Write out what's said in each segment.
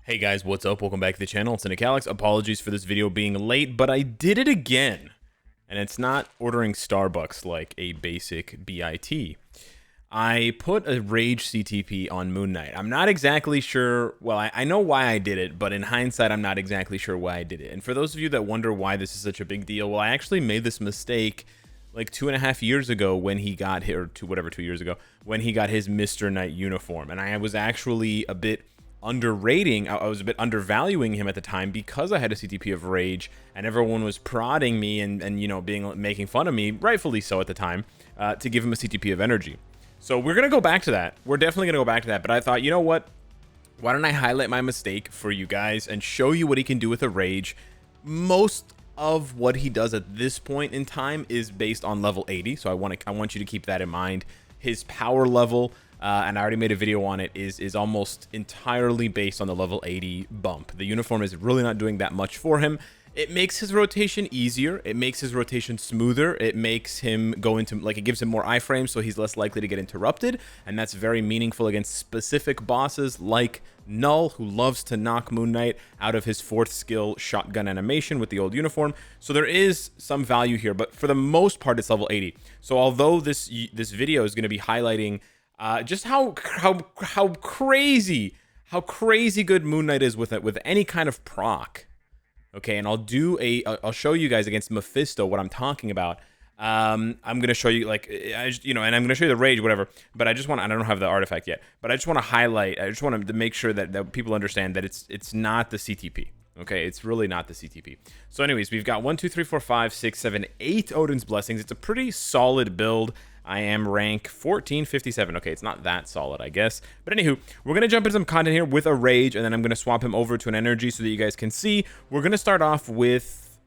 Hey guys, what's up? Welcome back to the channel. It's Cynicalex. Apologies for this video being late, but I did it again. And it's not ordering Starbucks like a basic BIT. I put a Rage CTP on Moon Knight. I'm not exactly sure, well, I know why I did it, but in hindsight, I'm not exactly sure why I did it. And for those of you that wonder why this is such a big deal, well, I actually made this mistake like 2.5 years ago when he got, or 2 years ago, when he got his Mr. Knight uniform. And I was actually a bit underrating, I was a bit undervaluing him at the time because I had a CTP of Rage and everyone was prodding me and you know, making fun of me, rightfully so at the time, to give him a CTP of energy. So we're gonna go back to that. We're definitely gonna go back to that, but I thought, you know what? Why don't I highlight my mistake for you guys and show you what he can do with a Rage. Most of what he does at this point in time is based on level 80, so I want you to keep that in mind. His power level, and I already made a video on it, is almost entirely based on the level 80 bump. The uniform is really not doing that much for him. It makes his rotation easier. It makes his rotation smoother. It makes him go into, like, it gives him more iframes, so he's less likely to get interrupted. And that's very meaningful against specific bosses like Null, who loves to knock Moon Knight out of his 4th skill shotgun animation with the old uniform. So there is some value here, but for the most part, it's level 80. So although this video is going to be highlighting just how crazy good Moon Knight is with any kind of proc. Okay, and I'll show you guys against Mephisto what I'm talking about. I'm gonna show you, like, and I'm gonna show you the Rage, whatever. But I don't have the artifact yet, but I just want to highlight. I just want to make sure that people understand that it's not the CTP. Okay, it's really not the CTP. So anyways, we've got 1, 2, 3, 4, 5, 6, 7, 8 Odin's Blessings. It's a pretty solid build. I am rank 1457. Okay, it's not that solid, I guess. But anywho, we're going to jump into some content here with a Rage, and then I'm going to swap him over to an energy so that you guys can see. We're going to start off with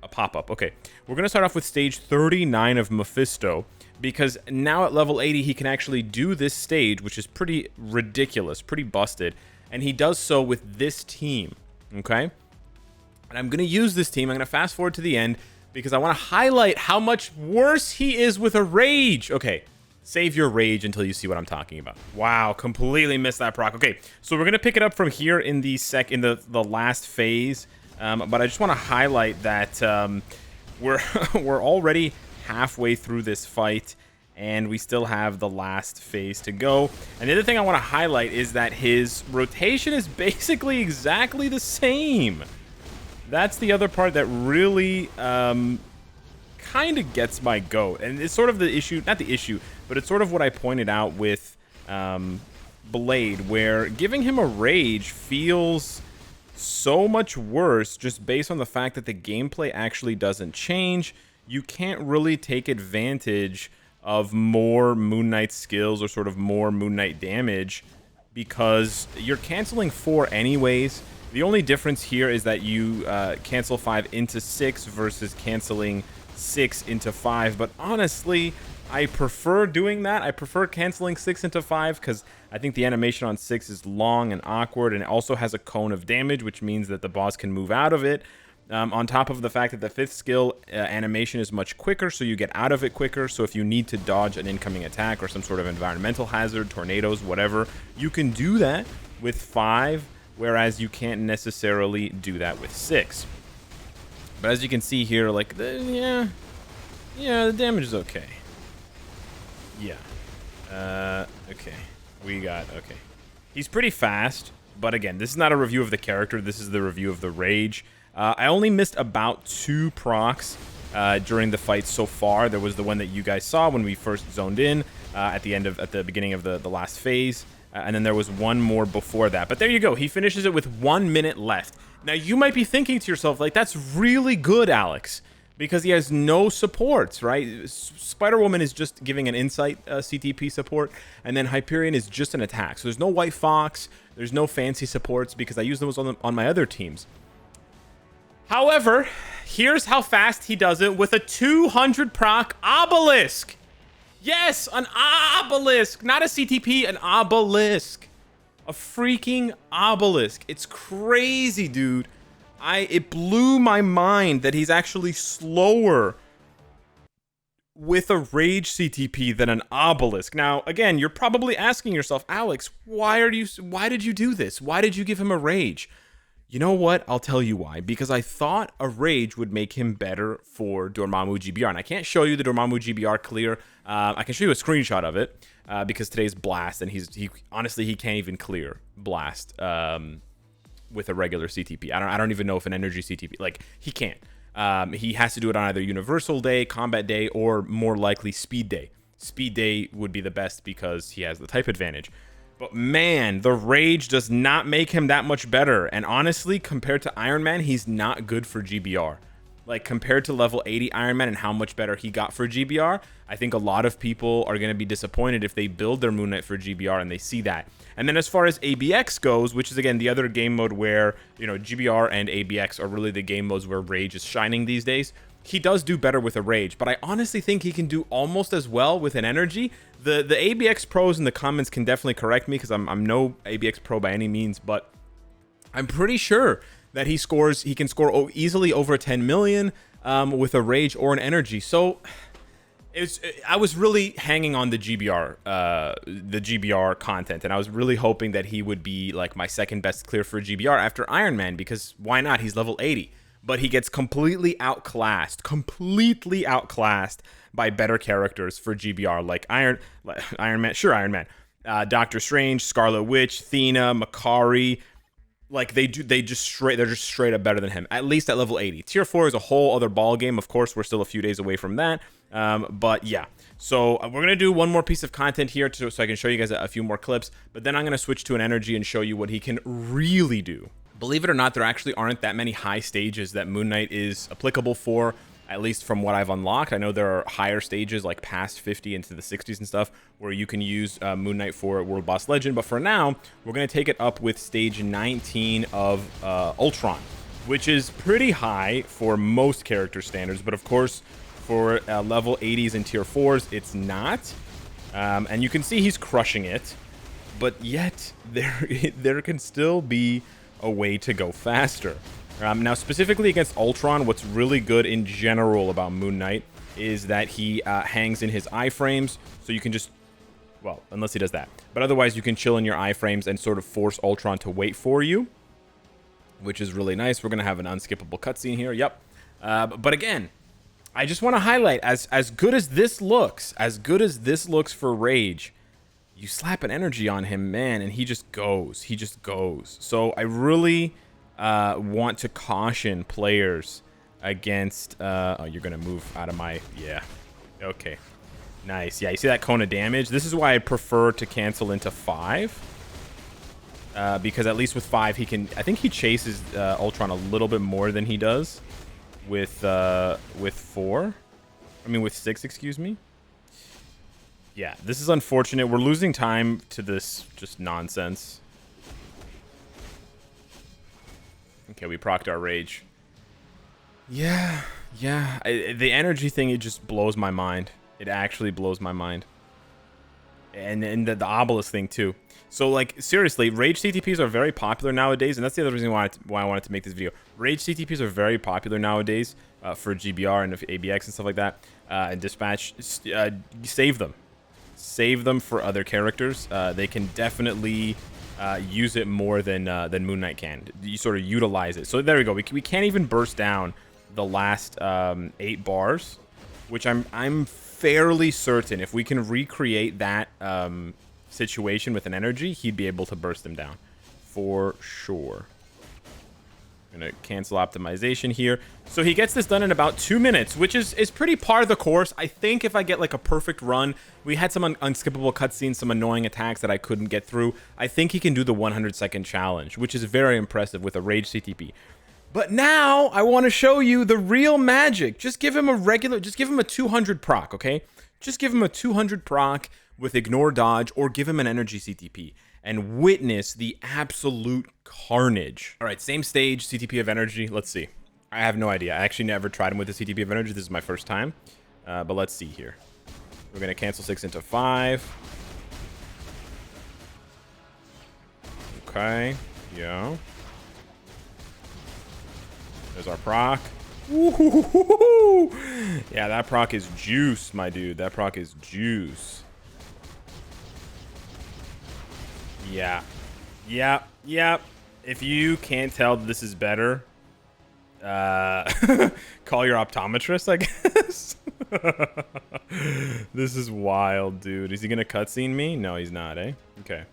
a pop-up. Okay, we're going to start off with stage 39 of Mephisto, because now at level 80, he can actually do this stage, which is pretty ridiculous, pretty busted. And he does so with this team, okay? And I'm going to use this team. I'm going to fast forward to the end, because I want to highlight how much worse he is with a Rage. Okay, save your Rage until you see what I'm talking about. Wow, completely missed that proc. Okay, so we're gonna pick it up from here in the last phase. But I just want to highlight that we're already halfway through this fight, and we still have the last phase to go. And the other thing I want to highlight is that his rotation is basically exactly the same. That's the other part that really kind of gets my goat. And it's sort of the issue, not the issue, but it's sort of what I pointed out with Blade, where giving him a Rage feels so much worse just based on the fact that the gameplay actually doesn't change. You can't really take advantage of more Moon Knight skills or sort of more Moon Knight damage because you're canceling 4 anyways. The only difference here is that you cancel 5 into 6 versus canceling 6 into 5. But honestly, I prefer doing that. I prefer canceling 6 into 5 because I think the animation on 6 is long and awkward, and it also has a cone of damage, which means that the boss can move out of it. On top of the fact that the 5th skill animation is much quicker, so you get out of it quicker. So if you need to dodge an incoming attack or some sort of environmental hazard, tornadoes, whatever, you can do that with 5. Whereas you can't necessarily do that with 6. But as you can see here, like, the damage is okay. Yeah. Okay. Okay. He's pretty fast, but again, this is not a review of the character. This is the review of the Rage. I only missed about 2 procs during the fight so far. There was the one that you guys saw when we first zoned in at the beginning of the last phase. And then there was one more before that. But there you go. He finishes it with 1 minute left. Now, you might be thinking to yourself, like, that's really good, Alex, because he has no supports, right? Spider-Woman is just giving an insight CTP support, and then Hyperion is just an attack. So there's no White Fox. There's no fancy supports because I use those on my other teams. However, here's how fast he does it with a 200 proc Obelisk. Yes, an Obelisk, not a CTP, an Obelisk. A freaking Obelisk. It's crazy, dude. It blew my mind that he's actually slower with a rage CTP than an Obelisk. Now, again, you're probably asking yourself, Alex, why did you do this? Why did you give him a rage? You know what? I'll tell you why. Because I thought a rage would make him better for Dormammu GBR. And I can't show you the Dormammu GBR clear. I can show you a screenshot of it because today's Blast, and he honestly can't even clear Blast with a regular CTP. I don't even know if an energy CTP, like, he can't. He has to do it on either Universal Day, Combat Day, or more likely Speed Day. Speed Day would be the best because he has the type advantage. But man, the rage does not make him that much better. And honestly, compared to Iron Man, he's not good for GBR. Like, compared to level 80 Iron Man and how much better he got for GBR, I think a lot of people are going to be disappointed if they build their Moon Knight for GBR and they see that. And then as far as ABX goes, which is, again, the other game mode where, you know, GBR and ABX are really the game modes where Rage is shining these days, he does do better with a Rage, but I honestly think he can do almost as well with an Energy. The ABX pros in the comments can definitely correct me because I'm no ABX pro by any means, but I'm pretty sure that he can score easily over 10 million with a Rage or an Energy. So I was really hanging on the GBR content, and I was really hoping that he would be like my second best clear for GBR after Iron Man, because why not? He's level 80. But he gets completely outclassed by better characters for GBR, like Iron Man, Doctor Strange, Scarlet Witch, Thena, Makari. Like, they're just straight up better than him, at least at level 80. Tier 4 is a whole other ball game. Of course, we're still a few days away from that. But yeah, so we're going to do one more piece of content here so I can show you guys a few more clips, but then I'm going to switch to an energy and show you what he can really do. Believe it or not, there actually aren't that many high stages that Moon Knight is applicable for, at least from what I've unlocked. I know there are higher stages, like past 50 into the 60s and stuff, where you can use Moon Knight for World Boss Legend. But for now, we're going to take it up with stage 19 of Ultron, which is pretty high for most character standards. But of course, for level 80s and tier 4s, it's not. And you can see he's crushing it. But yet, there can still be a way to go faster. Now, specifically against Ultron, what's really good in general about Moon Knight is that he hangs in his iframes, so you can just, well, unless he does that. But otherwise, you can chill in your iframes and sort of force Ultron to wait for you, which is really nice. We're going to have an unskippable cutscene here. Yep. But again, I just want to highlight, as good as this looks for Rage, you slap an energy on him, man, and he just goes. So I really want to caution players against... oh, you're going to move out of my... Yeah. Okay. Nice. Yeah, you see that cone of damage? This is why I prefer to cancel into 5. Because at least with 5, he can... I think he chases Ultron a little bit more than he does with 4. I mean, with 6, excuse me. Yeah, this is unfortunate. We're losing time to this just nonsense. Okay, we procced our Rage. Yeah. The energy thing, it just blows my mind. It actually blows my mind. And the Obelisk thing, too. So, like, seriously, Rage CTPs are very popular nowadays, and that's the other reason why I wanted to make this video. Rage CTPs are very popular nowadays for GBR and ABX and stuff like that. And Dispatch, save them. Save them for other characters. They can definitely use it more than Moon Knight can. You sort of utilize it. So there we go. We can't even burst down the last 8 bars, which I'm fairly certain if we can recreate that situation with an energy, he'd be able to burst them down for sure. I'm gonna cancel optimization here. So he gets this done in about 2 minutes, which is pretty par of the course. I think if I get like a perfect run, we had some unskippable cutscenes, some annoying attacks that I couldn't get through. I think he can do the 100-second challenge, which is very impressive with a Rage CTP. But now I want to show you the real magic. Just give him a 200 proc, okay? Just give him a 200 proc with ignore dodge, or give him an energy CTP and witness the absolute carnage. All right, same stage, CTP of energy. Let's see. I have no idea. I actually never tried him with the CTP of energy. This is my first time. But let's see here. We're going to cancel 6 into 5. Okay. Yeah. There's our proc. Ooh, yeah, that proc is juice, my dude. That proc is juice. Yeah. Yep. Yep. If you can't tell that this is better, call your optometrist, I guess. This is wild, dude. Is he gonna cutscene me? No, he's not, eh? Okay.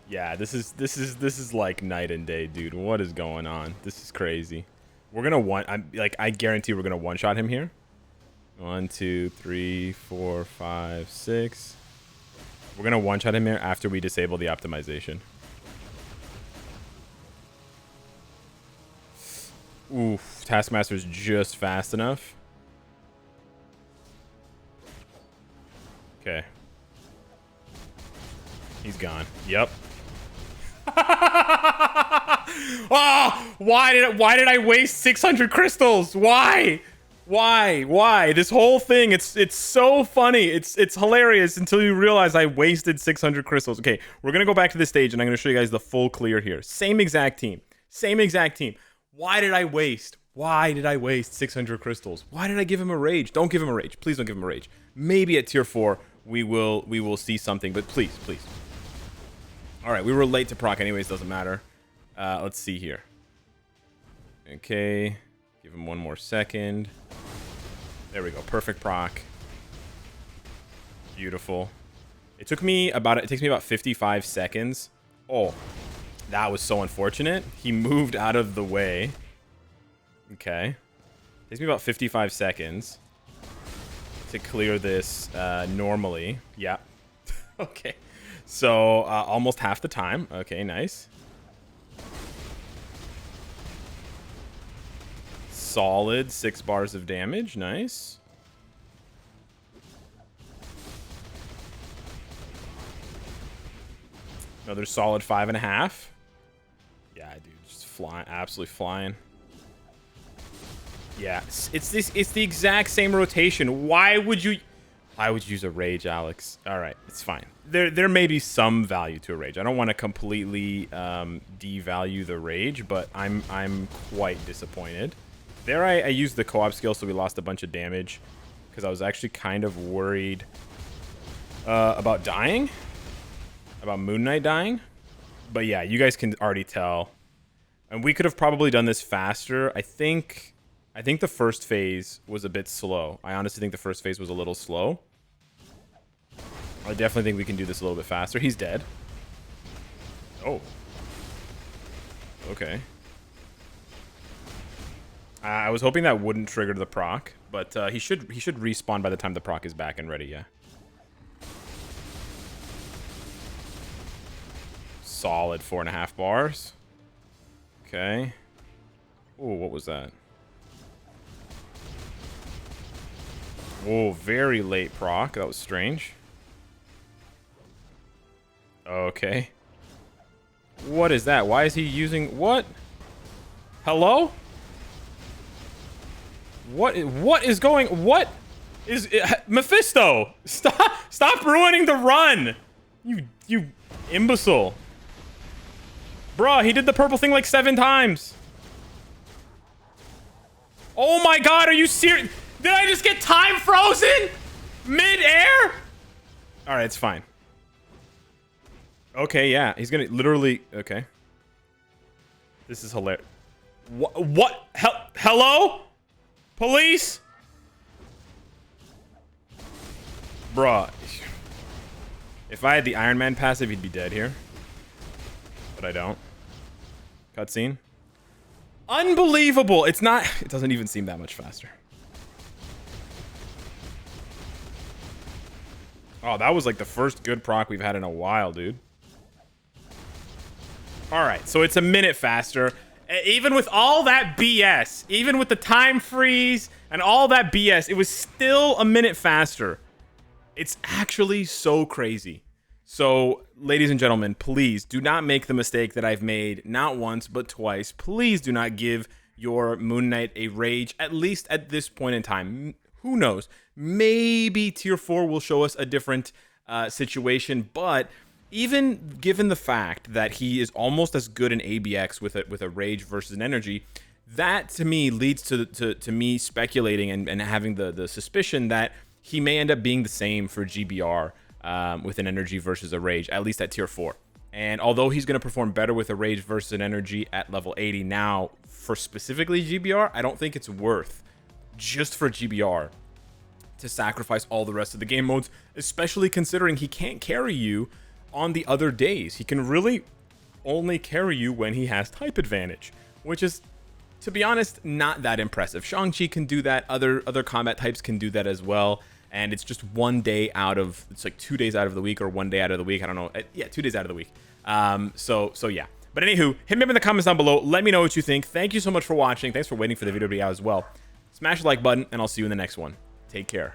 Yeah, this is like night and day, dude. What is going on? This is crazy. We're gonna I guarantee we're gonna one-shot him here. 1, 2, 3, 4, 5, 6. We're gonna one-shot him here after we disable the optimization. Oof, Taskmaster's just fast enough. Okay. He's gone. Yep. Oh, why did I waste 600 crystals? Why? Why? This whole thing, it's so funny. It's hilarious until you realize I wasted 600 crystals. Okay, we're gonna go back to this stage and I'm gonna show you guys the full clear here. Same exact team. Why did I waste 600 crystals? Why did I give him a rage? Don't give him a rage. Please don't give him a rage. Maybe at tier 4 we will see something, but please. All right, we were late to proc anyways, doesn't matter. Let's see here. Okay, give him one more second. There we go, perfect proc. Beautiful. It takes me about 55 seconds. Oh, that was so unfortunate. He moved out of the way. Okay. Takes me about 55 seconds to clear this normally. Yeah. Okay. So, almost half the time. Okay, nice. Solid 6 bars of damage. Nice. Another solid 5.5. Yeah, dude, just flying, absolutely flying. Yeah, it's the exact same rotation. Why would you use a rage, Alex? All right, it's fine. There may be some value to a rage. I don't want to completely devalue the rage, but I'm quite disappointed. There I used the co-op skill, so we lost a bunch of damage because I was actually kind of worried about dying, about Moon Knight dying. But yeah, you guys can already tell, and we could have probably done this faster. I think the first phase was a bit slow. I honestly think the first phase was a little slow. I definitely think we can do this a little bit faster. He's dead. Oh. Okay. I was hoping that wouldn't trigger the proc, but he should respawn by the time the proc is back and ready, yeah. Solid 4.5 bars. Okay. Oh, what was that? Oh, very late proc. That was strange. Okay. What is that? Why is he using... What? Hello? What is going... What is... Mephisto! Stop ruining the run! You imbecile. Bruh, he did the purple thing like 7 times. Oh my god, are you serious? Did I just get time frozen? Mid-air? Alright, it's fine. Okay, yeah. He's gonna literally... Okay. This is hilarious. What? Hello? Police? Bruh. If I had the Iron Man passive, he'd be dead here. But I don't. Cutscene. Unbelievable. It's not... It doesn't even seem that much faster. Oh, that was like the first good proc we've had in a while, dude. Alright, so it's a minute faster. Even with all that BS, even with the time freeze and all that BS, it was still a minute faster. It's actually so crazy. So, ladies and gentlemen, please do not make the mistake that I've made not once, but twice. Please do not give your Moon Knight a rage, at least at this point in time. Who knows? Maybe tier 4 will show us a different situation, but even given the fact that he is almost as good in ABX with a rage versus an energy, that to me leads to me speculating and having the suspicion that he may end up being the same for GBR with an energy versus a rage, at least at tier 4. And although he's going to perform better with a rage versus an energy at level 80 now for specifically GBR, I don't think it's worth just for GBR to sacrifice all the rest of the game modes, especially considering he can't carry you on the other days. He can really only carry you when he has type advantage, which is, to be honest, not that impressive. Shang-Chi can do that. Other combat types can do that as well. And it's just 1 day out of, it's like 2 days out of the week or 1 day out of the week. I don't know. Yeah, 2 days out of the week. So yeah. But anywho, hit me up in the comments down below. Let me know what you think. Thank you so much for watching. Thanks for waiting for the video to be out as well. Smash the like button, and I'll see you in the next one. Take care.